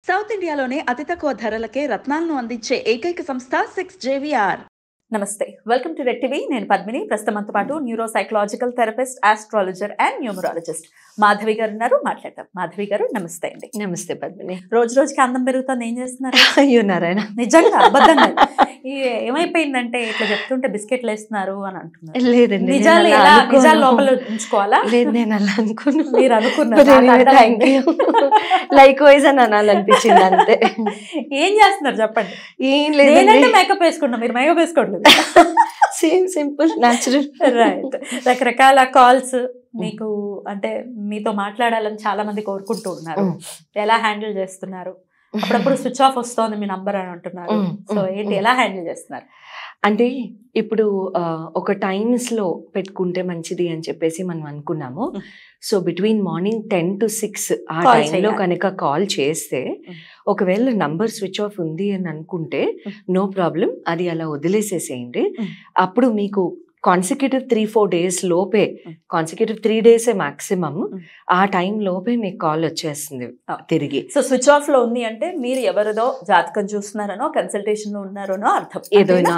South ఇండియాలోనే అతి తక్కువ ధరలకే రత్నాలను అందించే ఏకైక సంస్థ 6JVR. నమస్తే, వెల్కమ్ టు రెడ్ టీవీ. నేను పద్మిని. ప్రస్తుతం మనతో పాటు neuro psychological therapist, astrologer and numerologist Madhavi గారు ఉన్నారు. మాట్లాడతాం. మాధవి గారు నమస్తే అండి. నమస్తే పద్మిని. రోజు రోజుకి అందం పెరుగుతుంది. ఏం చేస్తున్నారు? అయ్యో నారాయణ, నిజంగా అబద్ధంగా ఏమైపోయిందంటే ఇట్లా చెప్తుంటే బిస్కెట్లు వేస్తున్నారు అని అంటున్నారు. లేదండి, నిజాలు లోపల ఉంచుకోవాలా? లేదు, నేను అలా అనుకున్నాను. మీరు అనుకున్నారు. లైక్ వైజ్ అని అనాలనిపించింది అంతే. ఏం చేస్తున్నారు చెప్పండి? ఏం లేదు, మేకప్ వేసుకుంటున్నా. మీరు మేకప్ వేసుకోవట్లేదు. Same simple natural. రైట్. రకరకాల కాల్స్ మీకు అంటే మీతో మాట్లాడాలని చాలా మంది కోరుకుంటూ ఉన్నారు. ఎలా హ్యాండిల్ చేస్తున్నారు? అప్పుడప్పుడు స్విచ్ ఆఫ్ వస్తోంది మీ నంబర్ అని అంటున్నారు. సో ఏంటి, ఎలా హ్యాండిల్ చేస్తున్నారు? అంటే ఇప్పుడు ఒక టైమ్స్లో పెట్టుకుంటే మంచిది అని చెప్పేసి మనం అనుకున్నాము. సో బిట్వీన్ మార్నింగ్ 10 to 6 ఆ టైంలో కనుక కాల్ చేస్తే, ఒకవేళ నంబర్ స్విచ్ ఆఫ్ ఉంది అని అనుకుంటే నో ప్రాబ్లం, అది అలా వదిలేసేసేయండి. అప్పుడు మీకు కాన్సిక్యూటివ్ 3-4 days లోపే, కాన్సిక్యూటివ్ 3 days మాక్సిమం, ఆ టైం లోపే మీకు కాల్ వచ్చేస్తుంది తిరిగి. సో స్విచ్ ఆఫ్ లో ఉంది అంటే మీరు ఎవరిదో జాతకం చూస్తున్నారనో, కన్సల్టేషన్ లో ఉన్నారనో అర్థం. ఏదైనా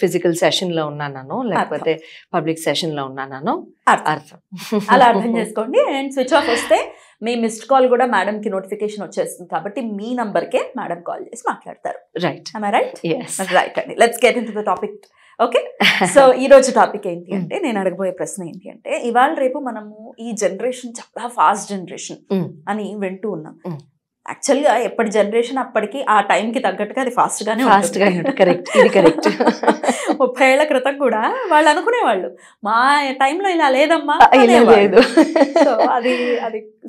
ఫిజికల్ సెషన్ లో ఉన్నానో, లేకపోతే పబ్లిక్ సెషన్ లో ఉన్నానో అర్థం. అలా అర్థం చేసుకోండి. అండ్ స్విచ్ ఆఫ్ వస్తే మీ మిస్డ్ కాల్ కూడా మేడం కి నోటిఫికేషన్ వచ్చేస్తుంది. కాబట్టి మీ నంబర్కే మేడం కాల్ చేసి మాట్లాడతారు. రైట్? రైట్. రైట్ అండి. Let's get in to the topic. Okay. So ఈ రోజు టాపిక్ ఏంటి అంటే, నేను అడగబోయే ప్రశ్న ఏంటి అంటే, ఇవాళ రేపు మనము ఈ జనరేషన్ చాలా ఫాస్ట్ జనరేషన్ అని వింటూ ఉన్నాం. యాక్చువల్గా ఎప్పటి జనరేషన్ అప్పటికి ఆ టైంకి తగ్గట్టుగా అది ఫాస్ట్ గానే కరెక్ట్. ఇది కరెక్ట్. 30 ఏళ్ల క్రితం కూడా వాళ్ళు అనుకునేవాళ్ళు, మా టైంలో ఇలా లేదమ్మా, లేదు. సో అది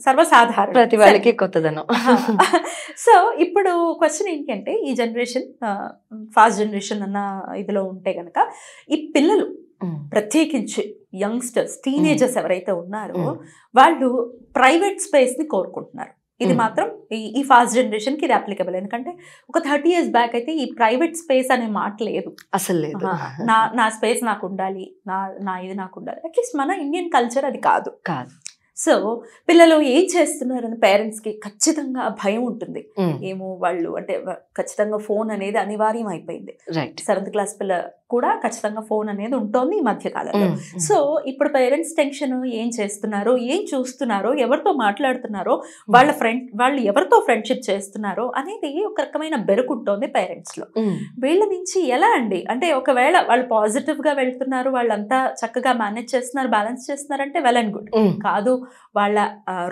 సర్వసాధారణం, ప్రతి వాళ్ళకి కొత్తదనం. సో ఇప్పుడు క్వశ్చన్ ఏంటి అంటే, ఈ జనరేషన్ ఫాస్ట్ జనరేషన్ అన్న ఇదిలో ఉంటే గనక ఈ పిల్లలు ప్రత్యేకించి యంగ్స్టర్స్, టీనేజర్స్ ఎవరైతే ఉన్నారో వాళ్ళు ప్రైవేట్ స్పేస్ ని కోరుకుంటున్నారు. ఇది మాత్రం ఈ ఫాస్ట్ జనరేషన్ కి ఇది అప్లికబుల్. ఎందుకంటే ఒక 30 years బ్యాక్ అయితే ఈ ప్రైవేట్ స్పేస్ అనే మాట లేదు, అసలు లేదు. నా స్పేస్ నాకు ఉండాలి, నా ఇది నాకు ఉండాలి. అట్లీస్ట్ మన ఇండియన్ కల్చర్ అది కాదు. సో పిల్లలు ఏం చేస్తున్నారని పేరెంట్స్ కి ఖచ్చితంగా భయం ఉంటుంది. ఏమో వాళ్ళు అంటే ఖచ్చితంగా ఫోన్ అనేది అనివార్యం అయిపోయింది. 7th class పిల్ల కూడా ఖచ్చితంగా ఫోన్ అనేది ఉంటుంది ఈ మధ్య కాలంలో. సో ఇప్పుడు పేరెంట్స్ టెన్షన్, ఏం చేస్తున్నారో, ఏం చూస్తున్నారో, ఎవరితో మాట్లాడుతున్నారో, వాళ్ళు ఎవరితో ఫ్రెండ్షిప్ చేస్తున్నారో అనేది ఒక రకమైన బెరుకుంటోంది పేరెంట్స్ లో. వీళ్ళ నుంచి ఎలా అండి, అంటే ఒకవేళ వాళ్ళు పాజిటివ్ గా వెళ్తున్నారు, వాళ్ళంతా చక్కగా మేనేజ్ చేస్తున్నారు, బ్యాలెన్స్ చేస్తున్నారు అంటే వెల్ అండ్ గుడ్. కాదు, వాళ్ళ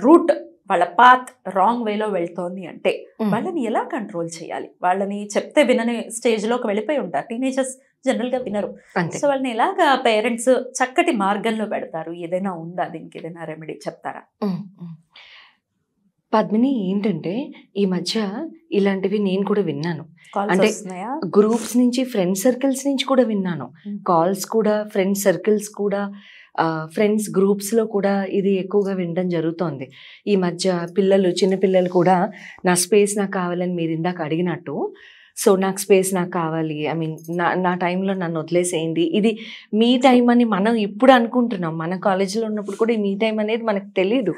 రూట్, వాళ్ళ పాత్ రాంగ్ వేలో వెళ్తోంది అంటే వాళ్ళని ఎలా కంట్రోల్ చేయాలి? వాళ్ళని చెప్తే వినని స్టేజ్ లోకి వెళ్ళిపోయి ఉంటారు. టీనేజర్స్ జనరల్ గా వినరు. సో వాళ్ళని ఎలాగా పేరెంట్స్ చక్కటి మార్గంలో పెడతారు? ఏదైనా ఉందా దీనికి? ఏదైనా రెమెడీ చెప్తారా? పద్మిని, ఏంటంటే ఈ మధ్య ఇలాంటివి నేను కూడా విన్నాను. అంటే గ్రూప్స్ నుంచి, ఫ్రెండ్ సర్కిల్స్ నుంచి కూడా విన్నాను. కాల్స్ కూడా, ఫ్రెండ్ సర్కిల్స్ కూడా, ఫ్రెండ్స్ గ్రూప్స్లో కూడా ఇది ఎక్కువగా వినడం జరుగుతోంది ఈ మధ్య. చిన్నపిల్లలు కూడా నా స్పేస్ నాకు కావాలని మీరు ఇందాక అడిగినట్టు, సో నాకు స్పేస్ నాకు కావాలి, ఐ మీన్ నా టైంలో నన్ను వదిలేసేయండి, ఇది మీ టైం అని మనం ఇప్పుడు అనుకుంటున్నాం. మన కాలేజీలో ఉన్నప్పుడు కూడా ఈ మీ టైం అనేది మనకు తెలీదు.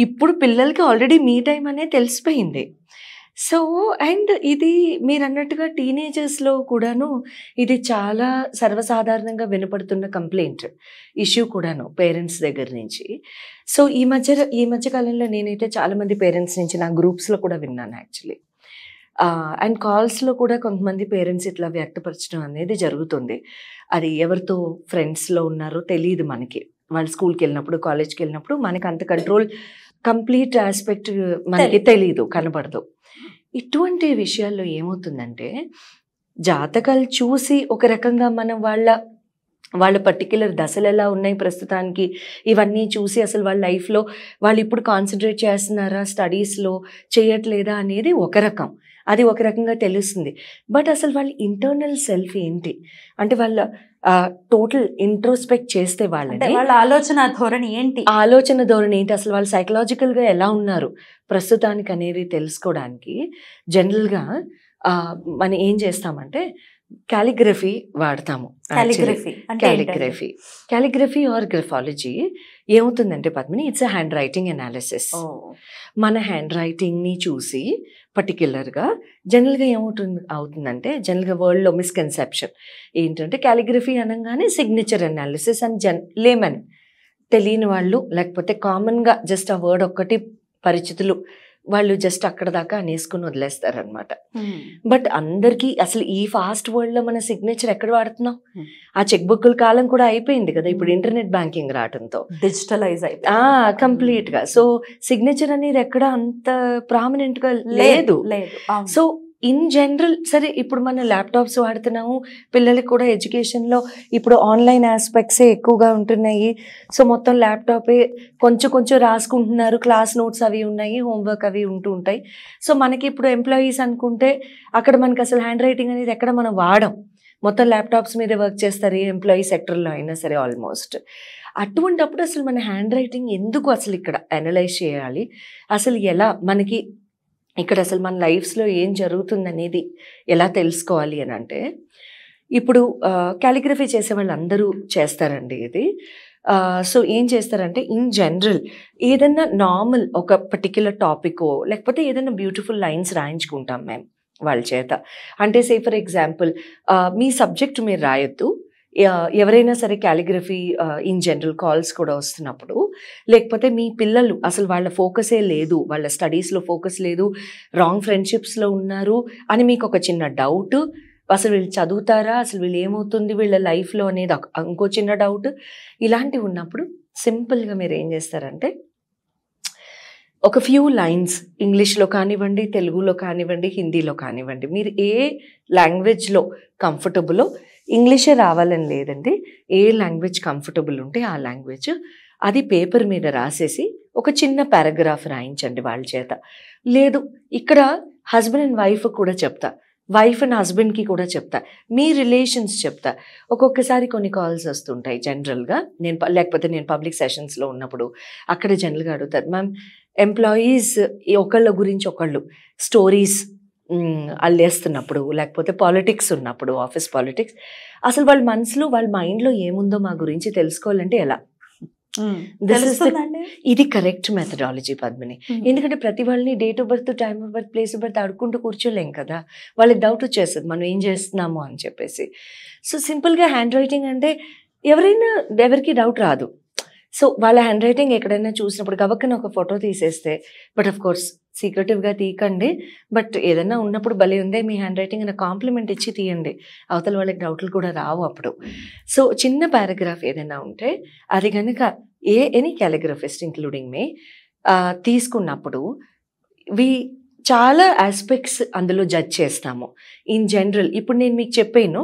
ఇప్పుడు పిల్లలకి ఆల్రెడీ మీ టైం అనేది తెలిసిపోయింది. సో అండ్ ఇది మీరు అన్నట్టుగా టీనేజర్స్లో కూడాను ఇది చాలా సర్వసాధారణంగా వినపడుతున్న కంప్లైంట్, ఇష్యూ కూడాను పేరెంట్స్ దగ్గర నుంచి. సో ఈ మధ్య కాలంలో నేనైతే చాలామంది పేరెంట్స్ నుంచి నా గ్రూప్స్లో కూడా విన్నాను యాక్చువల్లీ. అండ్ కాల్స్లో కూడా కొంతమంది పేరెంట్స్ ఇట్లా వ్యక్తపరచడం అనేది జరుగుతుంది. అది ఎవరితో ఫ్రెండ్స్లో ఉన్నారో తెలియదు మనకి. వాళ్ళు స్కూల్కి వెళ్ళినప్పుడు, కాలేజ్కి వెళ్ళినప్పుడు మనకి అంత కంట్రోల్, కంప్లీట్ ఆస్పెక్ట్ మనకి తెలియదు, కనబడదు. ఇటువంటి విషయాల్లో ఏమవుతుందంటే, జాతకాలు చూసి ఒక రకంగా మనం వాళ్ళ పర్టిక్యులర్ దశలు ఎలా ఉన్నాయి ప్రస్తుతానికి ఇవన్నీ చూసి అసలు వాళ్ళ లైఫ్లో వాళ్ళు ఇప్పుడు కాన్సన్ట్రేట్ చేస్తున్నారా, స్టడీస్లో చేయట్లేదా అనేది ఒక రకం, అది ఒక రకంగా తెలుస్తుంది. బట్ అసలు వాళ్ళ ఇంటర్నల్ సెల్ఫ్ ఏంటి అంటే, వాళ్ళ టోటల్ ఇంట్రోస్పెక్ట్ చేస్తే వాళ్ళ ఆలోచన ధోరణి ఏంటి, అసలు వాళ్ళు సైకలాజికల్గా ఎలా ఉన్నారు ప్రస్తుతానికి అనేది తెలుసుకోవడానికి జనరల్గా మనం ఏం చేస్తామంటే, కాలిగ్రఫీ వాడతాము. కాలిగ్రఫీ కాలిగ్రఫీ ఆర్ గ్రఫాలజీ ఏమవుతుందంటే Padmini, it's a hand writing analysis. మన హ్యాండ్ రైటింగ్ని చూసి పర్టిక్యులర్గా జనరల్గా అవుతుందంటే జనరల్గా వరల్డ్లో మిస్కన్సెప్షన్ ఏంటంటే కాలిగ్రఫీ అనగానే సిగ్నేచర్ అనాలిసిస్ అని లేమన్ తెలియని వాళ్ళు, లేకపోతే కామన్గా జస్ట్ ఆ వర్డ్ ఒక్కటి పరిచితులు వాళ్ళు జస్ట్ అక్కడ దాకా అనేసుకుని వదిలేస్తారనమాట. బట్ అందరికీ అసలు ఈ ఫాస్ట్ వరల్డ్లో మన సిగ్నేచర్ ఎక్కడ వాడుతున్నాం? ఆ చెక్ బుక్ల కాలం కూడా అయిపోయింది కదా ఇప్పుడు ఇంటర్నెట్ బ్యాంకింగ్ రావడంతో, డిజిటలైజ్ కంప్లీట్గా. సో సిగ్నేచర్ అనేది ఎక్కడ అంత ప్రామినెంట్గా లేదు. సో ఇన్ జనరల్ సరే ఇప్పుడు మన ల్యాప్టాప్స్ వాడుతున్నాము, పిల్లలకి కూడా ఎడ్యుకేషన్లో ఇప్పుడు ఆన్లైన్ ఆస్పెక్ట్సే ఎక్కువగా ఉంటున్నాయి. సో మొత్తం ల్యాప్టాపే కొంచెం రాసుకుంటున్నారు, క్లాస్ నోట్స్ అవి ఉన్నాయి, హోంవర్క్ అవి ఉంటూ ఉంటాయి. సో మనకి ఇప్పుడు ఎంప్లాయీస్ అనుకుంటే అక్కడ మనకి అసలు హ్యాండ్ రైటింగ్ అనేది ఎక్కడ మనం వాడం, మొత్తం ల్యాప్టాప్స్ మీద వర్క్ చేస్తారు ఏ ఎంప్లాయీ సెక్టర్లో అయినా సరే ఆల్మోస్ట్. అటువంటప్పుడు అసలు మన హ్యాండ్ రైటింగ్ ఎందుకు అసలు ఇక్కడ అనలైజ్ చేయాలి, అసలు ఎలా మనకి ఇక్కడ అసలు మన లైఫ్స్లో ఏం జరుగుతుంది అనేది ఎలా తెలుసుకోవాలి అని అంటే, ఇప్పుడు కాలిగ్రఫీ చేసే వాళ్ళు అందరూ చేస్తారండి ఇది. సో ఏం చేస్తారంటే ఇన్ జనరల్ ఏదన్నా నార్మల్ ఒక పర్టిక్యులర్ టాపికో లేకపోతే ఏదైనా బ్యూటిఫుల్ లైన్స్ రాయించుకుంటాం మేము వాళ్ళ చేత. అంటే say for example me subject మీరు రాయొద్దు, ఎవరైనా సరే కాలిగ్రఫీ ఇన్ జనరల్ కాల్స్ కూడా వస్తున్నప్పుడు, లేకపోతే మీ పిల్లలు అసలు వాళ్ళ ఫోకసే లేదు, వాళ్ళ స్టడీస్లో ఫోకస్ లేదు, రాంగ్ ఫ్రెండ్షిప్స్లో ఉన్నారు అని మీకు ఒక చిన్న డౌట్, అసలు వీళ్ళు చదువుతారా, అసలు వీళ్ళు ఏమవుతుంది వీళ్ళ లైఫ్లో అనేది ఇంకో చిన్న డౌట్, ఇలాంటివి ఉన్నప్పుడు సింపుల్గా మీరు ఏం చేస్తారంటే ఒక ఫ్యూ లైన్స్ ఇంగ్లీష్లో కానివ్వండి, తెలుగులో కానివ్వండి, హిందీలో కానివ్వండి, మీరు ఏ లాంగ్వేజ్లో కంఫర్టబుల్లో, ఇంగ్లీషే రావాలని లేదండి, ఏ లాంగ్వేజ్ కంఫర్టబుల్ ఉంటే ఆ లాంగ్వేజ్ అది పేపర్ మీద రాసేసి ఒక చిన్న పారాగ్రాఫ్ రాయించండి వాళ్ళ చేత. లేదు ఇక్కడ హస్బెండ్ అండ్ వైఫ్ కూడా చెప్తా, వైఫ్ అండ్ హస్బెండ్కి కూడా చెప్తా, మీ రిలేషన్స్ చెప్తా. ఒక్కొక్కసారి కొన్ని కాల్స్ వస్తుంటాయి జనరల్గా, లేకపోతే నేను పబ్లిక్ సెషన్స్లో ఉన్నప్పుడు అక్కడ జనరల్గా అడుగుతారు, మ్యామ్ ఎంప్లాయీస్ ఒకళ్ళ గురించి ఒకళ్ళు స్టోరీస్ అల్లేస్తున్నప్పుడు, లేకపోతే పాలిటిక్స్ ఉన్నప్పుడు, ఆఫీస్ పాలిటిక్స్, అసలు వాళ్ళ మనసులో వాళ్ళ మైండ్లో ఏముందో మా గురించి తెలుసుకోవాలంటే ఎలా? ఇది కరెక్ట్ మెథడాలజీ పద్మిని. ఎందుకంటే ప్రతి వాళ్ళని date of birth, time of birth, place of birth అడుక్కుంటూ కూర్చోలేం కదా, వాళ్ళకి డౌట్ వచ్చేస్తుంది మనం ఏం చేస్తున్నాము అని చెప్పేసి. సో సింపుల్గా హ్యాండ్ రైటింగ్ అంటే ఎవరికి డౌట్ రాదు. సో వాళ్ళ హ్యాండ్ రైటింగ్ ఎక్కడైనా చూసినప్పుడు గబక్కన ఒక ఫోటో తీసేస్తే, బట్ ఆఫ్ కోర్స్ సీక్రెటివ్గా తీయకండి, బట్ ఏదైనా ఉన్నప్పుడు భలే ఉందే మీ హ్యాండ్ రైటింగ్ అని కాంప్లిమెంట్ ఇచ్చి తీయండి, అవతల వాళ్ళకి డౌట్లు కూడా రావు అప్పుడు. సో చిన్న పారాగ్రాఫ్ ఏదైనా ఉంటే అది కనుక ఎనీ క్యాలిగ్రఫిస్ట్ ఇంక్లూడింగ్ మీ తీసుకున్నప్పుడు చాలా ఆస్పెక్ట్స్ అందులో జడ్జ్ చేస్తాము ఇన్ జనరల్. ఇప్పుడు నేను మీకు చెప్పాను,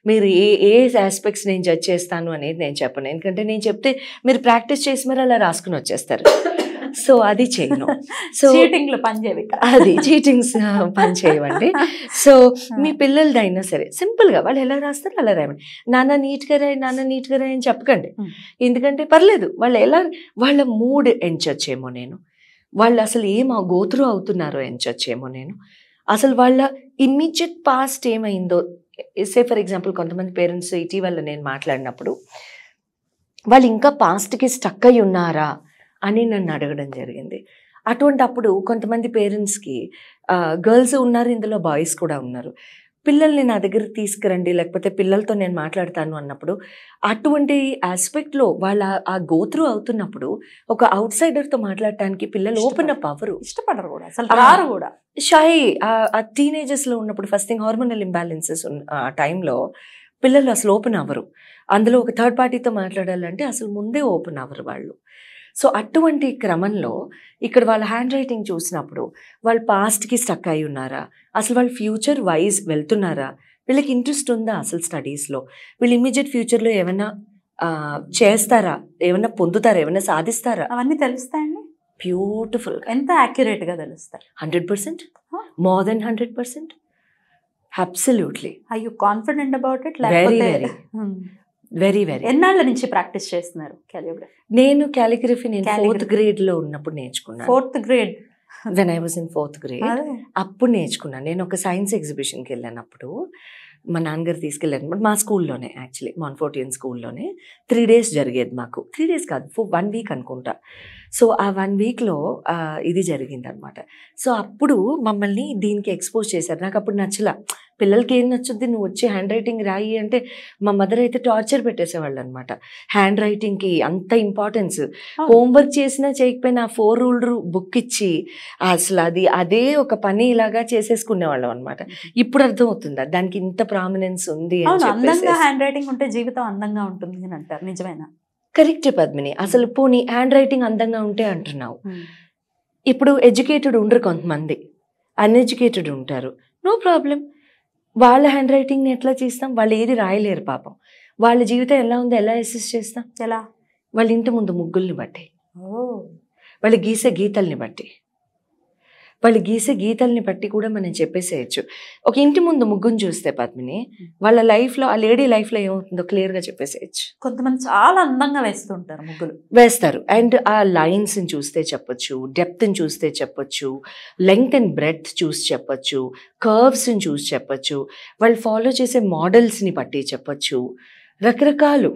మీరు ఏ ఆస్పెక్ట్స్ నేను జడ్జ్ చేస్తాను అనేది నేను చెప్పను, ఎందుకంటే నేను చెప్తే మీరు ప్రాక్టీస్ చేసి మరి అలా రాసుకుని వచ్చేస్తారు. సో అది చేయను. సో చీటింగ్లో పని చేయవి, అది చీటింగ్స్ పని చేయవండి. సో మీ పిల్లలదైనా సరే సింపుల్గా వాళ్ళు ఎలా రాస్తారో అలా రాయండి. నాన్న నీట్గా రాయి అని చెప్పకండి, ఎందుకంటే పర్లేదు వాళ్ళ మూడ్ ఎంచొచ్చేమో నేను, వాళ్ళు అసలు ఏం గోత్రు అవుతున్నారో ఎంచొచ్చేమో నేను, అసలు వాళ్ళ ఇమ్మీడియట్ పాస్ట్ ఏమైందో. సే ఫర్ ఎగ్జాంపుల్ కొంతమంది పేరెంట్స్ ఇటీవల నేను మాట్లాడినప్పుడు వాళ్ళు ఇంకా పాస్ట్కి స్టక్ అయి ఉన్నారా అని నన్ను అడగడం జరిగింది. అటువంటి అప్పుడు కొంతమంది పేరెంట్స్కి గర్ల్స్ ఉన్నారు, ఇందులో బాయ్స్ కూడా ఉన్నారు, పిల్లల్ని నా దగ్గర తీసుకురండి లేకపోతే పిల్లలతో నేను మాట్లాడతాను అన్నప్పుడు అటువంటి ఆస్పెక్ట్లో వాళ్ళ ఆ గోత్రు అవుతున్నప్పుడు ఒక అవుట్ సైడర్తో మాట్లాడటానికి పిల్లలు ఓపెన్ అప్ అవ్వరు, ఇష్టపడరు కూడా, అసలు రారు కూడా, షై. ఆ టీనేజర్స్లో ఉన్నప్పుడు ఫస్ట్ థింగ్ హార్మోనల్ ఇంబ్యాలెన్సెస్ ఆ టైంలో పిల్లలు అసలు ఓపెన్ అవ్వరు. అందులో ఒక థర్డ్ పార్టీతో మాట్లాడాలంటే అసలు ముందే ఓపెన్ అవ్వరు వాళ్ళు. సో అటువంటి క్రమంలో ఇక్కడ వాళ్ళ హ్యాండ్ రైటింగ్ చూసినప్పుడు వాళ్ళు పాస్ట్కి స్టక్ అయి ఉన్నారా, అసలు వాళ్ళు ఫ్యూచర్ వైజ్ వెళ్తున్నారా, వీళ్ళకి ఇంట్రెస్ట్ ఉందా అసలు స్టడీస్లో, వీళ్ళు ఇమ్మీడియట్ ఫ్యూచర్లో ఏమైనా చేస్తారా, ఏమైనా పొందుతారా, ఏమైనా సాధిస్తారా, అవన్నీ తెలుస్తాయండి. బ్యూటిఫుల్. ఎంత యాక్యురేట్గా తెలుస్తాయి? 100%, more than 100%. Absolutely. Are you confident about it? Very very. ఎన్నాళ్ళ నుంచి ప్రాక్టీస్ చేస్తున్నారు కాలిగ్రఫీ? నేను కాలిగ్రఫీ 4th grade ఉన్నప్పుడు నేర్చుకున్నాను. 4th grade? When I was in 4th grade అప్పుడు నేర్చుకున్నాను. నేను ఒక సైన్స్ ఎగ్జిబిషన్కి వెళ్ళినప్పుడు మా నాన్నగారు తీసుకెళ్ళారు మా స్కూల్లోనే, యాక్చువల్లీ మాన్ఫోర్టియన్ స్కూల్లోనే 3 days జరిగేది మాకు. 3 days కాదు, 1 week అనుకుంటా. సో ఆ 1 weekలో ఇది జరిగిందనమాట. సో అప్పుడు మమ్మల్ని దీనికి ఎక్స్పోజ్ చేశారు. నాకు అప్పుడు నచ్చలా. పిల్లలకి ఏం నచ్చుద్ది, నువ్వు వచ్చి హ్యాండ్ రైటింగ్ రాయి అంటే మా మదర్ అయితే టార్చర్ పెట్టేసేవాళ్ళు అనమాట. హ్యాండ్ రైటింగ్కి అంత ఇంపార్టెన్స్, హోంవర్క్ చేసినా చేయకపోయినా 4 rule బుక్ ఇచ్చి అసలు అదే ఒక పని ఇలాగా చేసేసుకునేవాళ్ళం అనమాట. ఇప్పుడు అర్థమవుతుందా దానికి ఇంత ప్రామినెన్స్ ఉంది అని చెప్పేసి. హ్యాండ్ రైటింగ్ ఉంటే జీవితం అందంగా ఉంటుంది అని అంటారు, నిజమేనా? కరెక్టే పద్మిని. అసలు పోనీ హ్యాండ్ రైటింగ్ అందంగా ఉంటే అంటున్నావు. ఇప్పుడు ఎడ్యుకేటెడ్ ఉండరు కొంతమంది, అన్ఎడ్యుకేటెడ్ ఉంటారు. నో ప్రాబ్లం, వాళ్ళ హ్యాండ్ రైటింగ్ని ఎట్లా చేస్తాం? వాళ్ళు ఏది రాయలేరు పాపం. వాళ్ళ జీవితం ఎలా ఉందో ఎలా అసెస్ చేస్తాం? ఎలా? వాళ్ళ ఇంటి ముందు ముగ్గుల్ని బట్టి, వాళ్ళు గీసే గీతల్ని బట్టి, కూడా మనం చెప్పేసేయచ్చు. ఒక ఇంటి ముందు ముగ్గుని చూస్తే పద్మిని, వాళ్ళ లైఫ్లో, ఆ లేడీ లైఫ్లో ఏమవుతుందో క్లియర్గా చెప్పేసేయచ్చు. కొంతమంది చాలా అందంగా వేస్తుంటారు ముగ్గులు, వేస్తారు. అండ్ ఆ లైన్స్ని చూస్తే చెప్పొచ్చు, డెప్త్ని చూస్తే చెప్పొచ్చు, లెంగ్త్ అండ్ బ్రెడ్త్ చూసి చెప్పొచ్చు, కర్వ్స్ని చూసి చెప్పొచ్చు, వాళ్ళు ఫాలో చేసే మోడల్స్ని బట్టి చెప్పొచ్చు, రకరకాలు.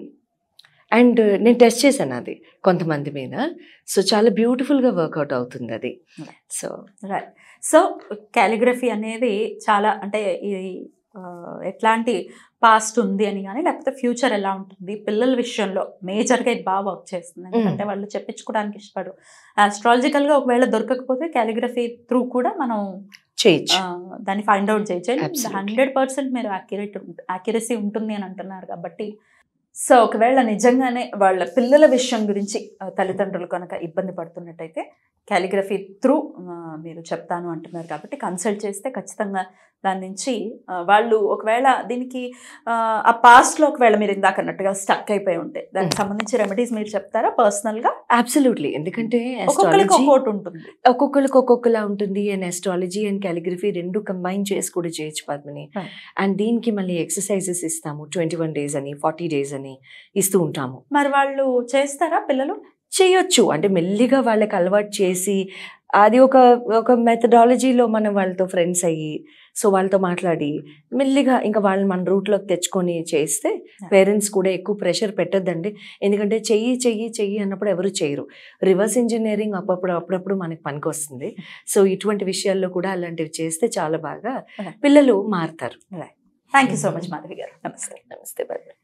అండ్ నేను టెస్ట్ చేశాను అది కొంతమంది మీద. సో చాలా బ్యూటిఫుల్గా వర్కౌట్ అవుతుంది అది. సో కాలిగ్రఫీ అనేది చాలా, అంటే ఇది ఎట్లాంటి పాస్ట్ ఉంది అని కానీ, లేకపోతే ఫ్యూచర్ ఎలా ఉంటుంది పిల్లల విషయంలో మేజర్గా ఇది బాగా వర్క్ చేస్తుంది. ఎందుకంటే వాళ్ళు చెప్పించుకోవడానికి ఇష్టపడరు. ఆస్ట్రాలజికల్గా ఒకవేళ దొరకకపోతే కాలిగ్రఫీ త్రూ కూడా మనం చేయొచ్చు, దాన్ని ఫైండ్ అవుట్ చేయొచ్చు. 100% మీరు యాక్యురసీ ఉంటుంది అని అంటున్నారు కాబట్టి. సో ఒకవేళ నిజంగానే వాళ్ళ పిల్లల విషయం గురించి తల్లిదండ్రులు కనుక ఇబ్బంది పడుతున్నట్టయితే కాలిగ్రఫీ త్రూ మీరు చెప్తాను అంటున్నారు కాబట్టి కన్సల్ట్ చేస్తే ఖచ్చితంగా దాని నుంచి వాళ్ళు, ఒకవేళ దీనికి ఆ పాస్ట్లో ఒకవేళ మీరు ఇందాక అన్నట్టుగా స్టక్ అయిపోయి ఉంటే దానికి సంబంధించి రెమెడీస్ మీరు చెప్తారా పర్సనల్గా? అబ్సల్యూట్లీ. ఎందుకంటే ఒక్కొక్కరికి ఉంటుంది, ఒక్కొక్కరికి ఒక్కొక్కలా ఉంటుంది. అండ్ ఆస్ట్రాలజీ అండ్ కాలిగ్రఫీ రెండు కంబైన్ చేసి కూడా చేయొచ్చు పద్మిని. అండ్ దీనికి మళ్ళీ ఎక్సర్సైజెస్ ఇస్తాము, 21 days అని 40 days అని ఇస్తూ ఉంటాము. మరి వాళ్ళు చేస్తారా? పిల్లలు చేయొచ్చు. అంటే మెల్లిగా వాళ్ళకి అలవాటు చేసి, అది ఒక మెథడాలజీలో మనం వాళ్ళతో ఫ్రెండ్స్ అయ్యి, సో వాళ్ళతో మాట్లాడి మెల్లిగా ఇంకా వాళ్ళని మన రూట్లోకి తెచ్చుకొని చేస్తే పేరెంట్స్ కూడా ఎక్కువ ప్రెషర్ పెట్టద్దండి. ఎందుకంటే చెయ్యి అన్నప్పుడు ఎవరు చేయరు. రివర్స్ ఇంజనీరింగ్ అప్పుడప్పుడు మనకి పనికి వస్తుంది. సో ఇటువంటి విషయాల్లో కూడా అలాంటివి చేస్తే చాలా బాగా పిల్లలు మారుతారు. Thank you so much Madhavi గారు. నమస్తే. నమస్తే.